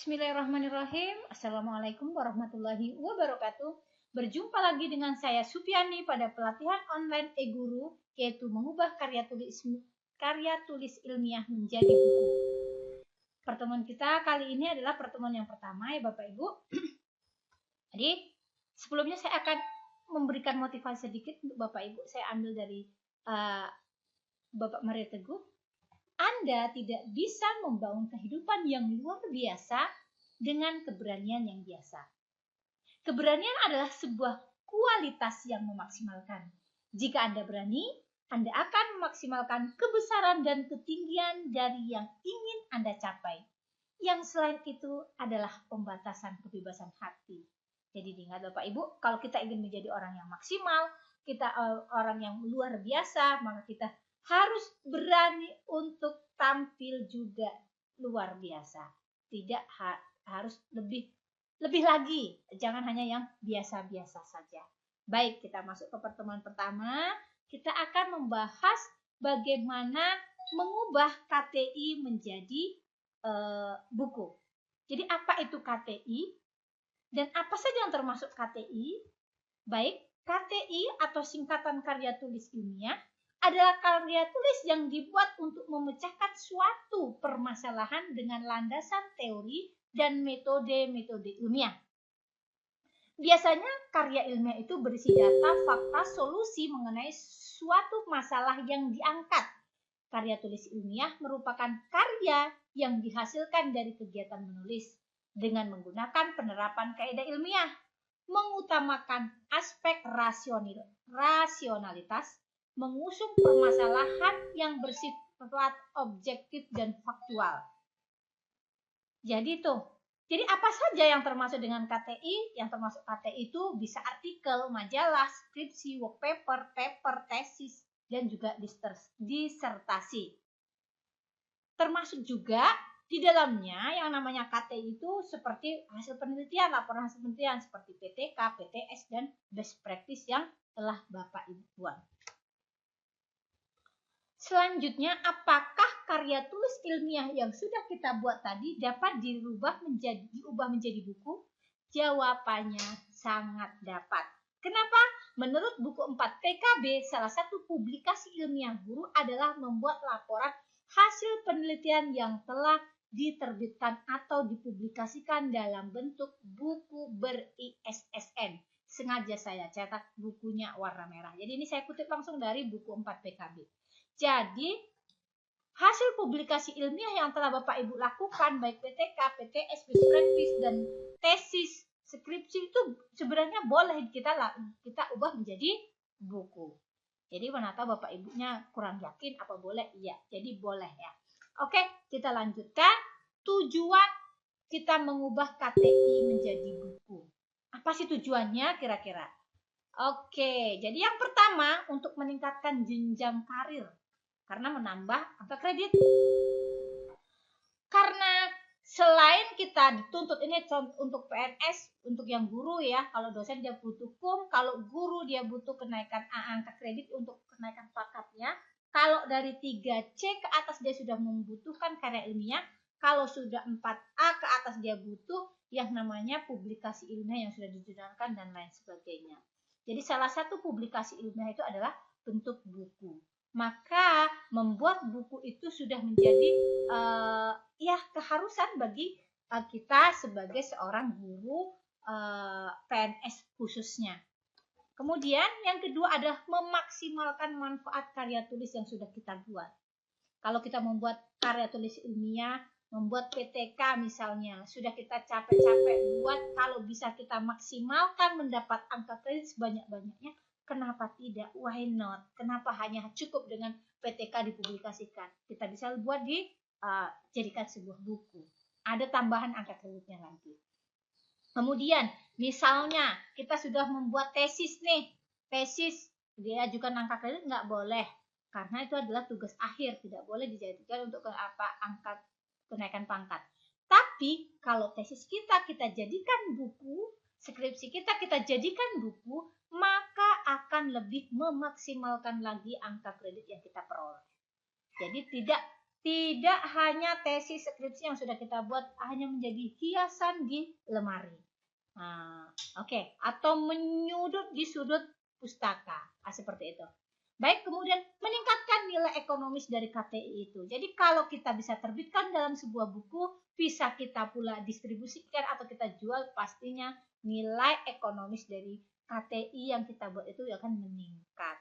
Bismillahirrahmanirrahim. Assalamualaikum warahmatullahi wabarakatuh. Berjumpa lagi dengan saya Supiani pada pelatihan online e-guru, yaitu mengubah karya tulis ilmiah menjadi buku. Pertemuan kita kali ini adalah pertemuan yang pertama ya Bapak Ibu. Jadi sebelumnya saya akan memberikan motivasi sedikit untuk Bapak Ibu. Saya ambil dari Bapak Maria Teguh. Anda tidak bisa membangun kehidupan yang luar biasa dengan keberanian yang biasa. Keberanian adalah sebuah kualitas yang memaksimalkan. Jika Anda berani, Anda akan memaksimalkan kebesaran dan ketinggian dari yang ingin Anda capai. Yang selain itu adalah pembatasan kebebasan hati. Jadi ingat Bapak Ibu, kalau kita ingin menjadi orang yang maksimal, kita orang yang luar biasa, maka kita harus berani untuk tampil juga luar biasa. Tidak harus lebih lagi. Jangan hanya yang biasa-biasa saja. Baik, kita masuk ke pertemuan pertama. Kita akan membahas bagaimana mengubah KTI menjadi buku. Jadi apa itu KTI? Dan apa saja yang termasuk KTI? Baik, KTI atau singkatan karya tulis ilmiah adalah karya tulis yang dibuat untuk memecahkan suatu permasalahan dengan landasan teori dan metode-metode ilmiah. Biasanya karya ilmiah itu berisi data, fakta, solusi mengenai suatu masalah yang diangkat. Karya tulis ilmiah merupakan karya yang dihasilkan dari kegiatan menulis dengan menggunakan penerapan kaidah ilmiah, mengutamakan aspek rasionalitas, mengusung permasalahan yang bersifat objektif dan faktual. Jadi apa saja yang termasuk dengan KTI? Yang termasuk KTI itu bisa artikel, majalah, skripsi, work paper, tesis, dan juga disertasi. Termasuk juga di dalamnya yang namanya KTI itu seperti hasil penelitian, laporan hasil penelitian seperti PTK, PTS, dan best practice yang telah Bapak Ibu buat. Selanjutnya, apakah karya tulis ilmiah yang sudah kita buat tadi dapat diubah menjadi buku? Jawabannya sangat dapat. Kenapa? Menurut buku 4 PKB, salah satu publikasi ilmiah guru adalah membuat laporan hasil penelitian yang telah diterbitkan atau dipublikasikan dalam bentuk buku ber-ISSN. Sengaja saya cetak bukunya warna merah. Jadi ini saya kutip langsung dari buku 4 PKB. Jadi, hasil publikasi ilmiah yang telah Bapak Ibu lakukan, baik PTK, PTS, best practice, dan tesis, skripsi itu sebenarnya boleh kita ubah menjadi buku. Jadi, mana tahu Bapak Ibunya kurang yakin apa boleh? Iya, jadi boleh ya. Oke, kita lanjutkan. Tujuan kita mengubah KTI menjadi buku. Apa sih tujuannya kira-kira? Oke, jadi yang pertama untuk meningkatkan jenjang karir. Karena menambah angka kredit. Karena selain kita dituntut, ini untuk PNS, untuk yang guru ya, kalau dosen dia butuh PUM, kalau guru dia butuh kenaikan angka kredit untuk kenaikan pangkatnya. Kalau dari 3C ke atas dia sudah membutuhkan karya ilmiah, kalau sudah 4A ke atas dia butuh yang namanya publikasi ilmiah yang sudah dijurnalkan dan lain sebagainya. Jadi salah satu publikasi ilmiah itu adalah bentuk buku. Maka membuat buku itu sudah menjadi keharusan bagi kita sebagai seorang guru PNS khususnya. Kemudian yang kedua adalah memaksimalkan manfaat karya tulis yang sudah kita buat. Kalau kita membuat karya tulis ilmiah, membuat PTK misalnya, sudah kita capek-capek buat, kalau bisa kita maksimalkan mendapat angka kredit sebanyak-banyaknya, kenapa tidak? Why not? Kenapa hanya cukup dengan PTK dipublikasikan? Kita bisa buat jadikan sebuah buku. Ada tambahan angka kreditnya lagi. Kemudian, misalnya kita sudah membuat tesis nih. Tesis diajukan angka kredit nggak boleh. Karena itu adalah tugas akhir. Tidak boleh dijadikan untuk angka kenaikan pangkat. Tapi, kalau tesis kita jadikan buku, skripsi kita jadikan buku, maka akan lebih memaksimalkan lagi angka kredit yang kita peroleh. Jadi tidak Tidak hanya tesis skripsi yang sudah kita buat hanya menjadi hiasan di lemari. Nah, oke. Atau menyudut di sudut pustaka. Seperti itu. Baik, kemudian meningkatkan nilai ekonomis dari KTI itu. Jadi kalau kita bisa terbitkan dalam sebuah buku, bisa kita pula distribusikan atau kita jual, pastinya nilai ekonomis dari KTI yang kita buat itu akan meningkat.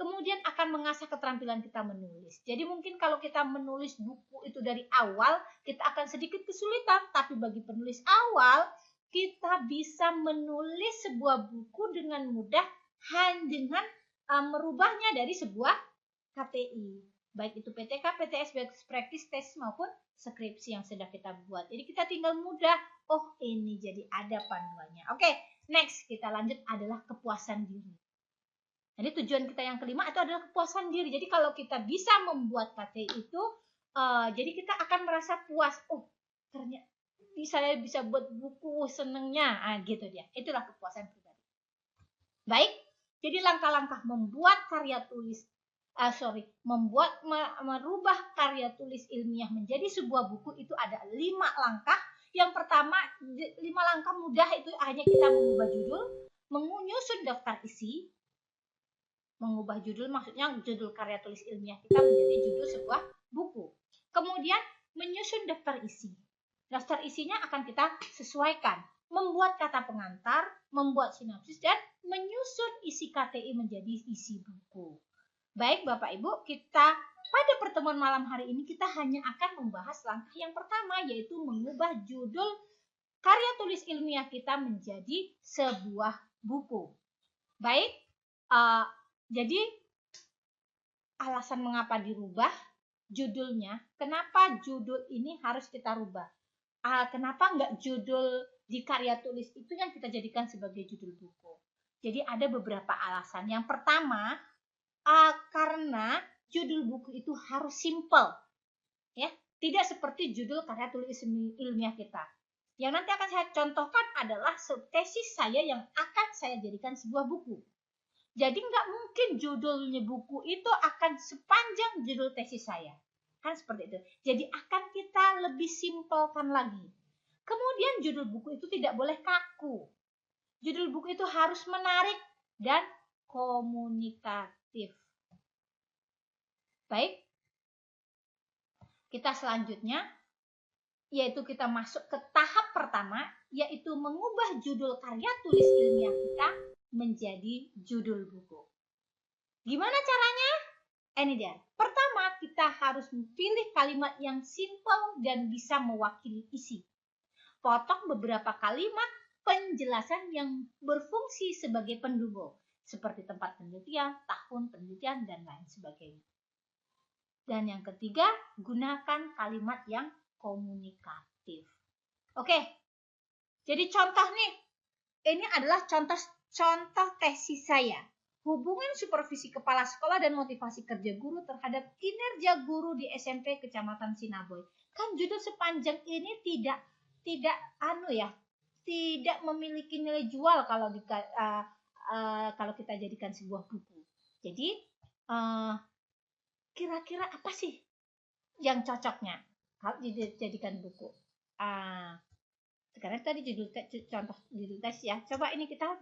Kemudian akan mengasah keterampilan kita menulis. Jadi mungkin kalau kita menulis buku itu dari awal, kita akan sedikit kesulitan. Tapi bagi penulis awal, kita bisa menulis sebuah buku dengan mudah dengan merubahnya dari sebuah KTI. Baik itu PTK, PTS, best practice, tesis maupun skripsi yang sudah kita buat. Jadi kita tinggal mudah, oh ini jadi ada panduannya. Oke, next kita lanjut adalah kepuasan diri. Jadi tujuan kita yang kelima itu adalah kepuasan diri. Jadi kalau kita bisa membuat KTI itu, jadi kita akan merasa puas. Oh, ternyata saya bisa buat buku, senengnya, gitu dia. Itulah kepuasan pribadi. Baik, jadi langkah-langkah membuat karya tulis, merubah karya tulis ilmiah menjadi sebuah buku itu ada 5 langkah. Yang pertama, 5 langkah mudah itu hanya kita mengubah judul, menyusun daftar isi. Mengubah judul maksudnya judul karya tulis ilmiah kita menjadi judul sebuah buku. Kemudian menyusun daftar isi. Daftar isinya akan kita sesuaikan. Membuat kata pengantar, membuat sinopsis, dan menyusun isi KTI menjadi isi buku. Baik Bapak Ibu, kita pada pertemuan malam hari ini kita hanya akan membahas langkah yang pertama, yaitu mengubah judul karya tulis ilmiah kita menjadi sebuah buku. Baik, jadi alasan mengapa dirubah judulnya, kenapa judul ini harus kita rubah? Kenapa enggak judul di karya tulis itu yang kita jadikan sebagai judul buku? Jadi ada beberapa alasan. Yang pertama, karena judul buku itu harus simple, ya, tidak seperti judul karya tulis ilmiah kita. Yang nanti akan saya contohkan adalah tesis saya yang akan saya jadikan sebuah buku. Jadi nggak mungkin judulnya buku itu akan sepanjang judul tesis saya. Kan seperti itu. Jadi akan kita lebih simpelkan lagi. Kemudian judul buku itu tidak boleh kaku. Judul buku itu harus menarik dan komunikatif. Baik. Kita selanjutnya, yaitu kita masuk ke tahap pertama, yaitu mengubah judul karya tulis ilmiah kita menjadi judul buku. Gimana caranya? Ini dia. Pertama, kita harus pilih kalimat yang simpel dan bisa mewakili isi. Potong beberapa kalimat penjelasan yang berfungsi sebagai pendukung, seperti tempat penelitian, tahun penelitian, dan lain sebagainya. Dan yang ketiga, gunakan kalimat yang komunikatif. Oke, jadi contoh nih, ini adalah contoh tesis saya. Hubungan supervisi kepala sekolah dan motivasi kerja guru terhadap kinerja guru di SMP Kecamatan Sinaboy. Kan judul sepanjang ini tidak memiliki nilai jual kalau kita jadikan sebuah buku. Jadi kira-kira apa sih yang cocoknya kalau dijadikan buku? Sekarang tadi contoh judul tes ya. Coba ini kita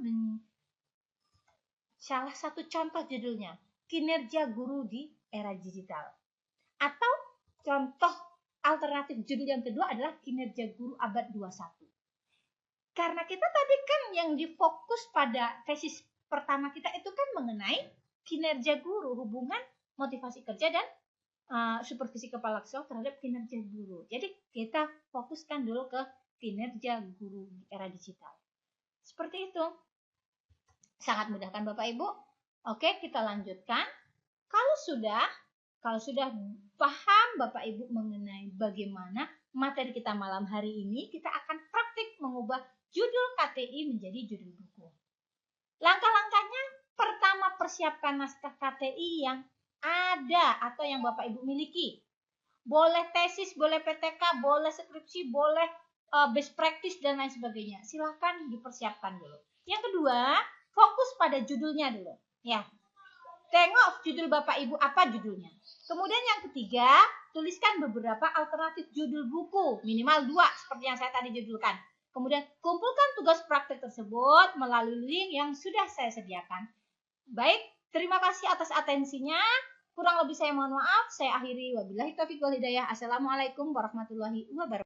salah satu contoh judulnya, kinerja guru di era digital. Atau contoh alternatif judul yang kedua adalah kinerja guru abad 21. Karena kita tadi kan yang difokus pada tesis pertama kita itu kan mengenai kinerja guru, hubungan motivasi kerja dan supervisi kepala sekolah terhadap kinerja guru. Jadi kita fokuskan dulu ke kinerja guru di era digital. Seperti itu. Sangat mudah kan Bapak Ibu? Oke, kita lanjutkan. Kalau sudah paham Bapak Ibu mengenai bagaimana materi kita malam hari ini, kita akan praktik mengubah judul KTI menjadi judul buku. Langkah-langkahnya, pertama persiapkan naskah KTI yang ada atau yang Bapak Ibu miliki. Boleh tesis, boleh PTK, boleh skripsi, boleh best practice dan lain sebagainya. Silahkan dipersiapkan dulu. Yang kedua, fokus pada judulnya dulu. Ya, tengok judul Bapak Ibu apa judulnya. Kemudian yang ketiga, tuliskan beberapa alternatif judul buku, minimal 2 seperti yang saya tadi judulkan. Kemudian kumpulkan tugas praktik tersebut melalui link yang sudah saya sediakan. Baik, terima kasih atas atensinya. Kurang lebih saya mohon maaf. Saya akhiri. Wabillahi taufiq wal hidayah. Assalamualaikum warahmatullahi wabarakatuh.